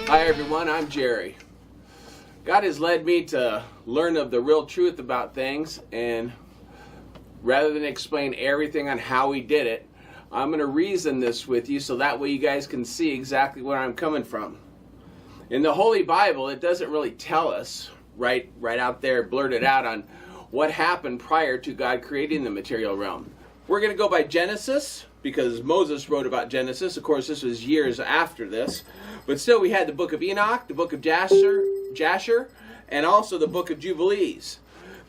Hi everyone, I'm Jerry. God has led me to learn of the real truth about things, and rather than explain everything on how He did it, I'm going to reason this with you so that way you guys can see exactly where I'm coming from. In the Holy Bible, it doesn't really tell us right out there, blurted out on what happened prior to God creating the material realm. We're going to go by Genesis, because Moses wrote about Genesis. Of course, this was years after this. But still, we had the book of Enoch, the book of Jasher, and also the book of Jubilees.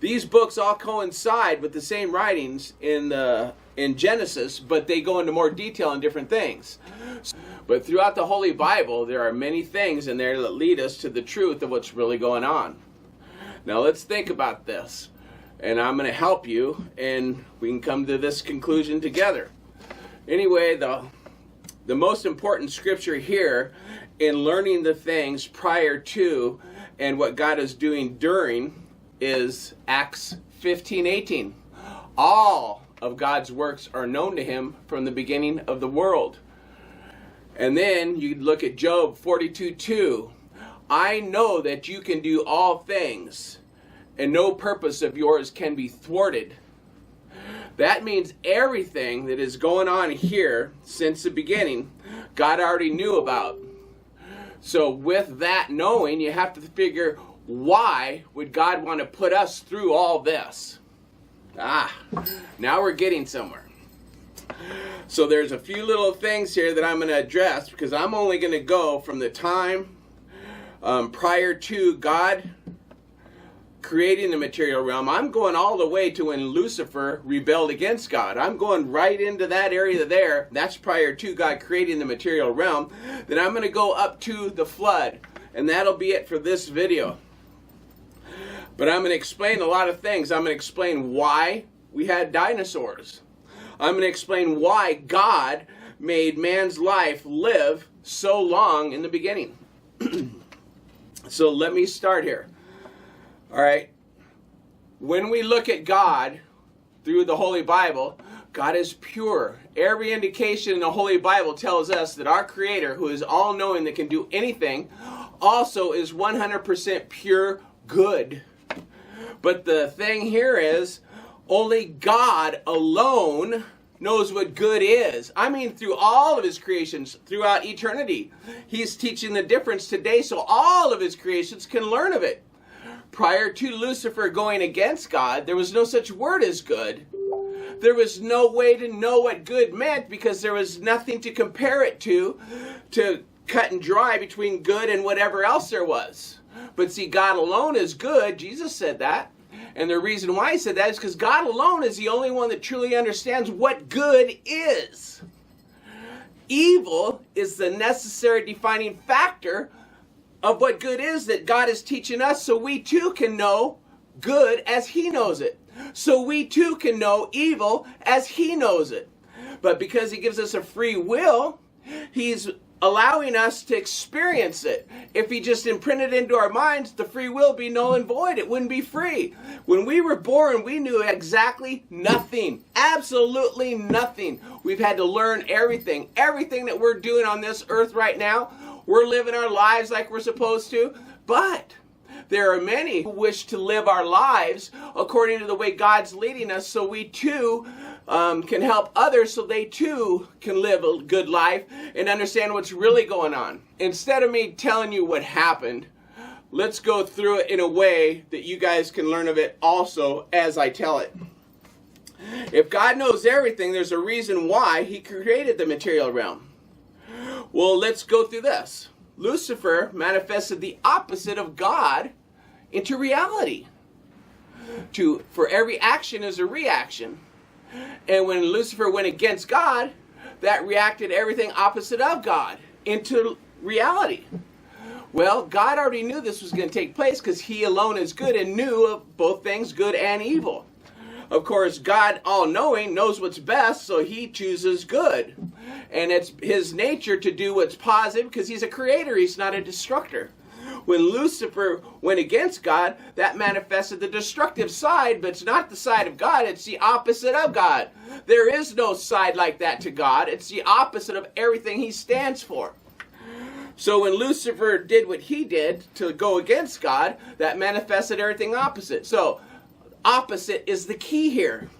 These books all coincide with the same writings in Genesis, but they go into more detail on different things. But throughout the Holy Bible, there are many things in there that lead us to the truth of what's really going on. Now, let's think about this. And I'm going to help you, and we can come to this conclusion together. Anyway, the most important scripture here in learning the things prior to and what God is doing during is Acts 15:18. All of God's works are known to Him from the beginning of the world. And then you look at Job 42:2. I know that you can do all things, and no purpose of yours can be thwarted. That means everything that is going on here since the beginning, God already knew about. So with that knowing, you have to figure, why would God want to put us through all this? Now we're getting somewhere. So there's a few little things here that I'm going to address, because I'm only going to go from the time prior to God creating the material realm. I'm going all the way to when Lucifer rebelled against God. I'm going right into that area there. That's prior to God creating the material realm. Then I'm going to go up to the flood, and that'll be it for this video. But I'm going to explain a lot of things. I'm going to explain why we had dinosaurs. I'm going to explain why God made man's life live so long in the beginning. So let me start here. All right, when we look at God through the Holy Bible, God is pure. Every indication in the Holy Bible tells us that our Creator, who is all-knowing, that can do anything, also is 100% pure good. But the thing here is, only God alone knows what good is. I mean, through all of His creations, throughout eternity. He's teaching the difference today so all of His creations can learn of it. Prior to Lucifer going against God, there was no such word as good. There was no way to know what good meant, because there was nothing to compare it to cut and dry between good and whatever else there was. But see, God alone is good. Jesus said that. And the reason why He said that is because God alone is the only one that truly understands what good is. Evil is the necessary defining factor of what good is that God is teaching us, so we too can know good as He knows it. So we too can know evil as He knows it. But because He gives us a free will, He's allowing us to experience it. If He just imprinted into our minds, the free will would be null and void. It wouldn't be free. When we were born, we knew exactly nothing. Absolutely nothing. We've had to learn everything. Everything that we're doing on this earth right now, we're living our lives like we're supposed to. But there are many who wish to live our lives according to the way God's leading us, so we too can help others, so they too can live a good life and understand what's really going on. Instead of me telling you what happened, let's go through it in a way that you guys can learn of it also as I tell it. If God knows everything, there's a reason why He created the material realm. Well, let's go through this. Lucifer manifested the opposite of God into reality. For every action is a reaction. And when Lucifer went against God, that reacted everything opposite of God into reality. Well, God already knew this was going to take place, because He alone is good and knew of both things, good and evil. Of course, God, all-knowing, knows what's best, so He chooses good. And it's His nature to do what's positive, because He's a creator, He's not a destructor. When Lucifer went against God, that manifested the destructive side, but it's not the side of God, it's the opposite of God. There is no side like that to God. It's the opposite of everything He stands for. So when Lucifer did what he did to go against God, that manifested everything opposite. So opposite is the key here.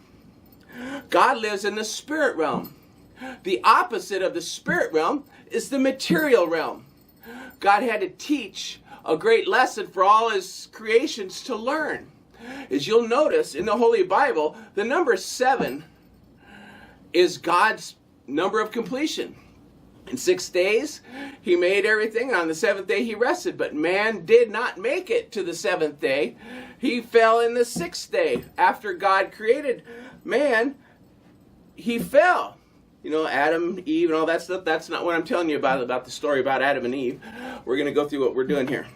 God lives in the spirit realm. The opposite of the spirit realm is the material realm. God had to teach a great lesson for all his creations to learn. As you'll notice in the Holy Bible, the number 7 is God's number of completion. In 6 days, he made everything. On the 7th day, he rested. But man did not make it to the 7th day. He fell in the 6th day. After God created man, he fell. You know, Adam, Eve, and all that stuff. That's not what I'm telling you about the story about Adam and Eve. We're going to go through what we're doing here.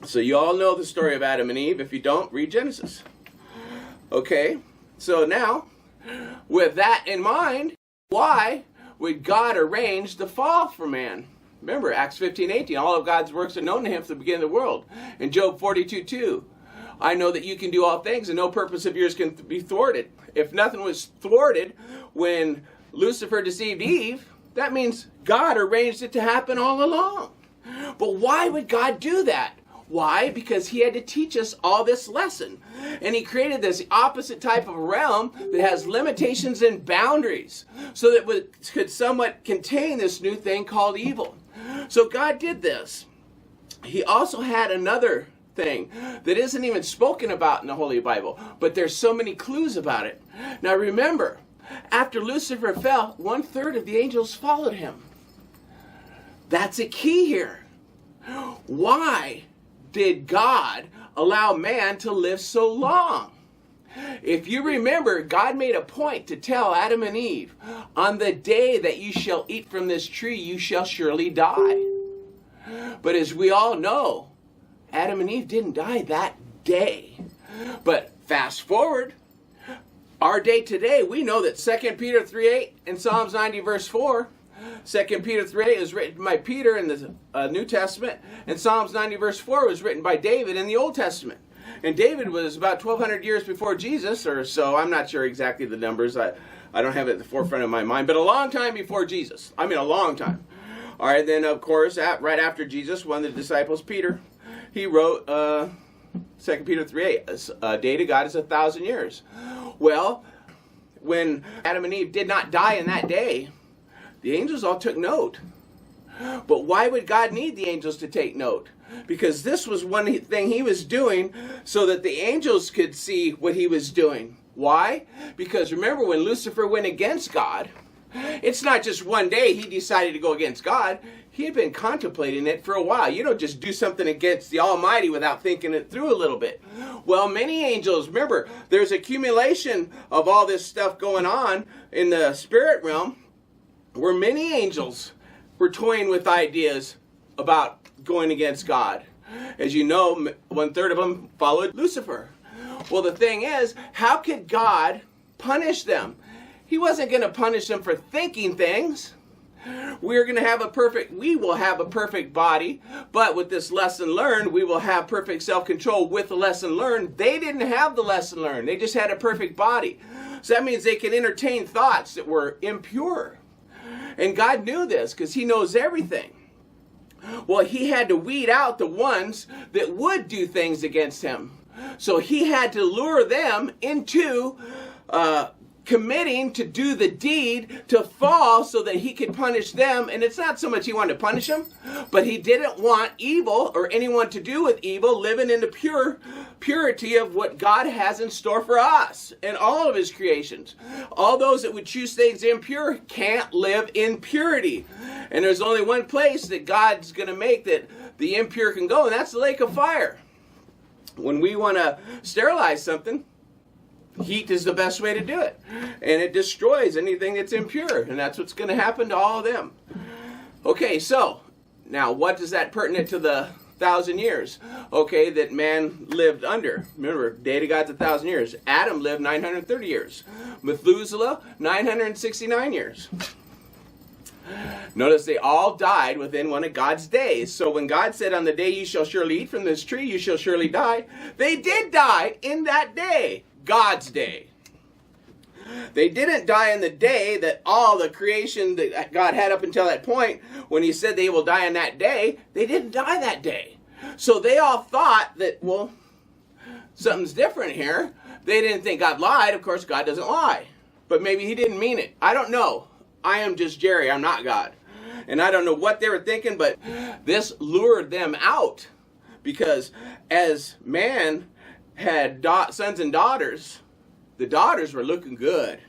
So you all know the story of Adam and Eve. If you don't, read Genesis. Okay, so now, with that in mind, why would God arrange the fall for man? Remember, Acts 15:18, all of God's works are known to him from the beginning of the world. And Job 42:2, I know that you can do all things and no purpose of yours can be thwarted. If nothing was thwarted when Lucifer deceived Eve, that means God arranged it to happen all along. But why would God do that? Why? Because he had to teach us all this lesson. And he created this opposite type of realm that has limitations and boundaries so that it could somewhat contain this new thing called evil. So God did this. He also had another thing that isn't even spoken about in the Holy Bible, but there's so many clues about it. Now remember, after Lucifer fell, 1/3 of the angels followed him. That's a key here. Why did God allow man to live so long? If you remember, God made a point to tell Adam and Eve, on the day that you shall eat from this tree, you shall surely die. But as we all know, Adam and Eve didn't die that day. But fast forward, our day today, we know that 2 Peter 3:8 and Psalms 90 verse 4, 2 Peter 3:8 is written by Peter in the New Testament, and Psalms 90 verse 4 was written by David in the Old Testament. And David was about 1,200 years before Jesus, or so. I'm not sure exactly the numbers. I don't have it at the forefront of my mind, but a long time before Jesus. I mean, a long time. All right, then, of course, right after Jesus, one of the disciples, Peter, he wrote 2 Peter 3:8, a day to God is 1,000 years. Well, when Adam and Eve did not die in that day, the angels all took note. But why would God need the angels to take note? Because this was one thing he was doing so that the angels could see what he was doing. Why? Because remember, when Lucifer went against God, it's not just one day he decided to go against God. He had been contemplating it for a while. You don't just do something against the Almighty without thinking it through a little bit. Well, many angels, remember, there's accumulation of all this stuff going on in the spirit realm, where many angels were toying with ideas about going against God. As you know, 1/3 of them followed Lucifer. Well, the thing is, how could God punish them? He wasn't going to punish them for thinking things. We will have a perfect body, but with this lesson learned, we will have perfect self-control with the lesson learned. They didn't have the lesson learned. They just had a perfect body. So that means they can entertain thoughts that were impure. And God knew this because he knows everything. Well, he had to weed out the ones that would do things against him. So he had to lure them into committing to do the deed, to fall so that he could punish them. And it's not so much he wanted to punish them, but he didn't want evil or anyone to do with evil living in the purity of what God has in store for us and all of his creations. All those that would choose things impure can't live in purity. And there's only one place that God's going to make that the impure can go, and that's the lake of fire. When we want to sterilize something, heat is the best way to do it. And it destroys anything that's impure. And that's what's going to happen to all of them. Okay, so now what is that pertinent to the 1,000 years? Okay, that man lived under. Remember, day to God's 1,000 years. Adam lived 930 years. Methuselah, 969 years. Notice they all died within one of God's days. So when God said, on the day you shall surely eat from this tree, you shall surely die, they did die in that day. God's day. They didn't die in the day that all the creation that God had up until that point, when he said they will die on that day, they didn't die that day. So they all thought that, well, something's different here. They didn't think God lied. Of course, God doesn't lie. But maybe he didn't mean it. I don't know. I am just Jerry. I'm not God. And I don't know what they were thinking, but this lured them out. Because as man had sons and daughters, the daughters were looking good.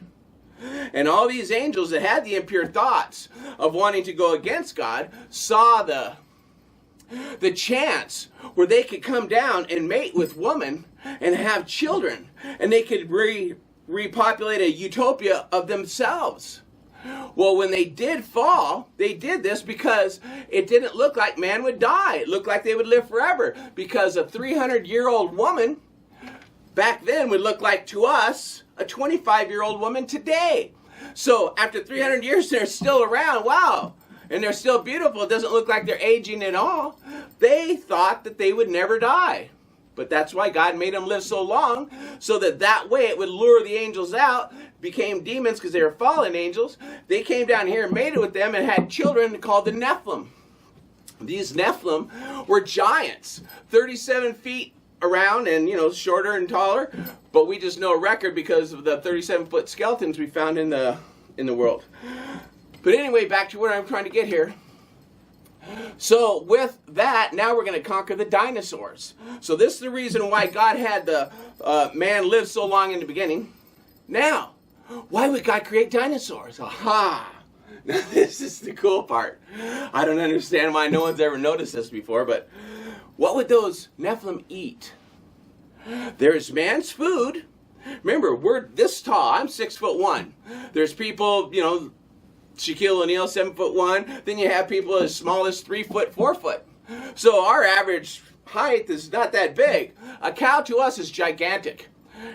And all these angels that had the impure thoughts of wanting to go against God saw the chance where they could come down and mate with woman and have children. And they could repopulate a utopia of themselves. Well, when they did fall, they did this because it didn't look like man would die. It looked like they would live forever. Because a 300-year-old woman back then would look like, to us, a 25-year-old woman today. So after 300 years, they're still around. Wow. And they're still beautiful. It doesn't look like they're aging at all. They thought that they would never die. But that's why God made them live so long, so that way it would lure the angels out, became demons because they were fallen angels. They came down here and mated with them and had children called the Nephilim. These Nephilim were giants, 37 feet around and, shorter and taller. But we just know a record because of the 37-foot skeletons we found in the world. But anyway, back to where I'm trying to get here. So with that, now we're going to conquer the dinosaurs. So this is the reason why God had the man live so long in the beginning. Now, why would God create dinosaurs? Aha! Now this is the cool part. I don't understand why no one's ever noticed this before, but what would those Nephilim eat? There's man's food. Remember, we're this tall. I'm 6'1". There's people, Shaquille O'Neal, 7'1". Then you have people as small as 3 foot, 4 foot. So our average height is not that big. A cow to us is gigantic.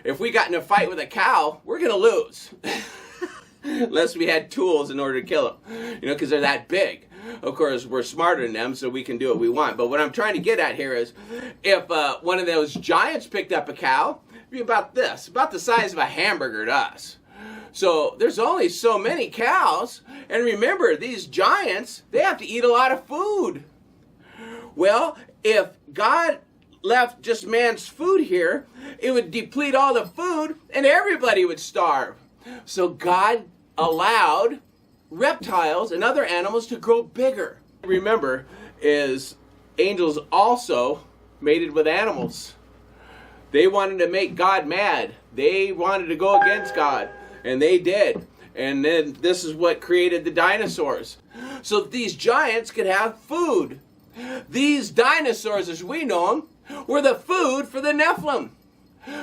If we got in a fight with a cow, we're going to lose. Unless we had tools in order to kill them. Because they're that big. Of course, we're smarter than them, so we can do what we want. But what I'm trying to get at here is, if one of those giants picked up a cow, it'd be about this, about the size of a hamburger to us. So there's only so many cows. And remember, these giants, they have to eat a lot of food. Well, if God left just man's food here, it would deplete all the food and everybody would starve. So God allowed reptiles and other animals to grow bigger. Remember, is angels also mated with animals. They wanted to make God mad. They wanted to go against God. And they did. And then this is what created the dinosaurs. So that these giants could have food. These dinosaurs, as we know them, were the food for the Nephilim.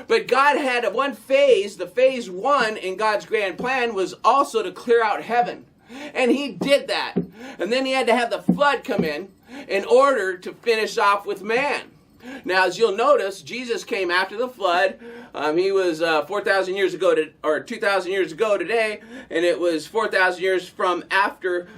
But God had one phase, the phase 1 in God's grand plan was also to clear out heaven. And he did that. And then he had to have the flood come in order to finish off with man. Now, as you'll notice, Jesus came after the flood. He was 4,000 years ago, or 2,000 years ago today, and it was 4,000 years from after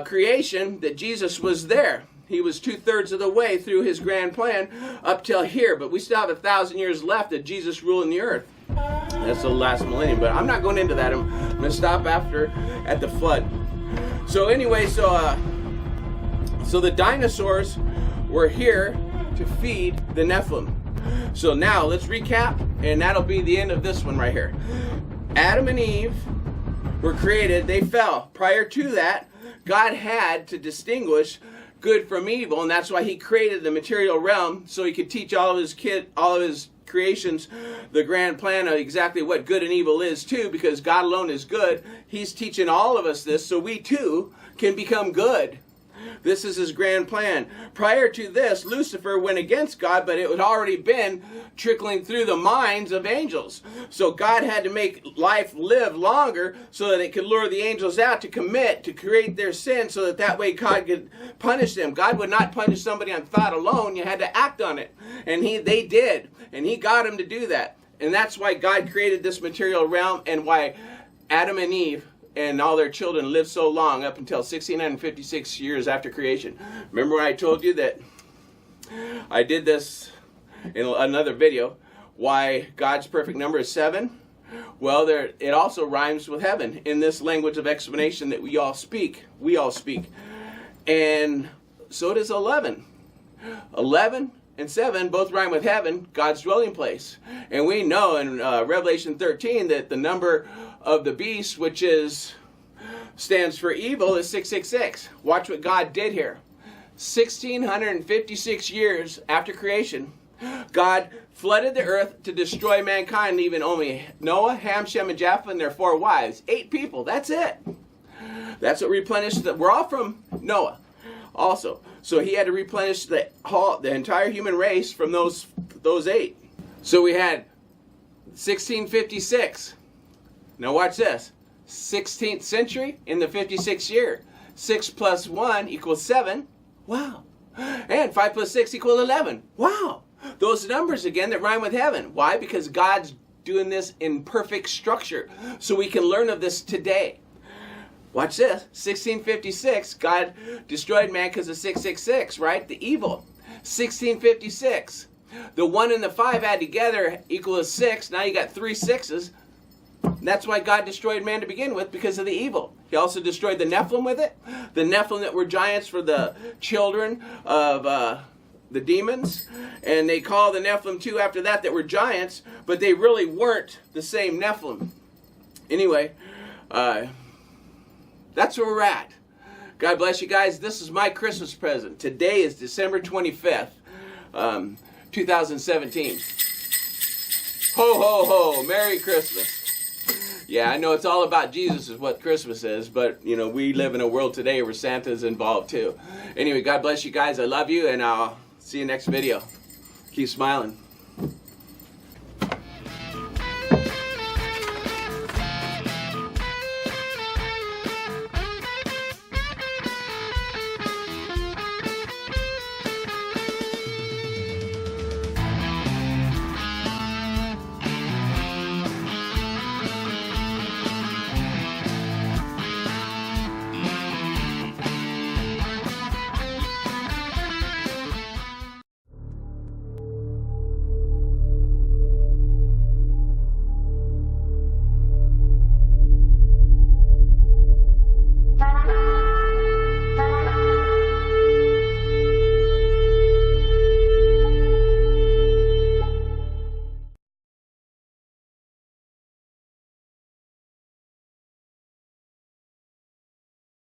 creation that Jesus was there. He was 2/3 of the way through his grand plan up till here, but we still have 1,000 years left of Jesus ruling the earth. That's the last millennium, but I'm not going into that. I'm going to stop at the flood. So anyway, so the dinosaurs were here to feed the Nephilim. So now let's recap, and that'll be the end of this one right here. Adam and Eve were created, they fell. Prior to that, God had to distinguish good from evil, and that's why he created the material realm, so he could teach all of his creations the grand plan of exactly what good and evil is too, because God alone is good. He's teaching all of us this so we too can become good. This is his grand plan. Prior to this, Lucifer went against God, but it had already been trickling through the minds of angels. So God had to make life live longer so that it could lure the angels out to create their sin, so that way God could punish them. God would not punish somebody on thought alone. You had to act on it. And they did. And he got them to do that. And that's why God created this material realm, and why Adam and Eve and all their children lived so long, up until 1,656 years after creation. Remember when I told you that I did this in another video, why God's perfect number is 7? Well, it also rhymes with heaven in this language of explanation that we all speak. And so does 11. 11 and 7 both rhyme with heaven, God's dwelling place. And we know in Revelation 13 that the number of the beast, which stands for evil, is 666. Watch what God did here. 1,656 years after creation, God flooded the earth to destroy mankind, leaving only Noah, Ham, Shem, and Japheth and their 4 wives. 8 people, that's it. That's what replenished. We're all from Noah also. So he had to replenish the entire human race from those 8. So we had 1656. Now watch this. 16th century in the 56th year. 6 plus 1 equals 7. Wow. And 5 plus 6 equals 11. Wow. Those numbers again that rhyme with heaven. Why? Because God's doing this in perfect structure. So we can learn of this today. Watch this. 1656, God destroyed man because of 666, right? The evil. 1656. The 1 and the 5 add together equals 6. Now you got 3 6s. That's why God destroyed man to begin with, because of the evil. He also destroyed the Nephilim with it. The Nephilim that were giants for the children of the demons. And they call the Nephilim too after that were giants, but they really weren't the same Nephilim. Anyway, that's where we're at. God bless you guys. This is my Christmas present. Today is December 25th, 2017. Ho, ho, ho. Merry Christmas. Yeah, I know it's all about Jesus is what Christmas is, but, you know, we live in a world today where Santa's involved too. Anyway, God bless you guys. I love you, and I'll see you next video. Keep smiling.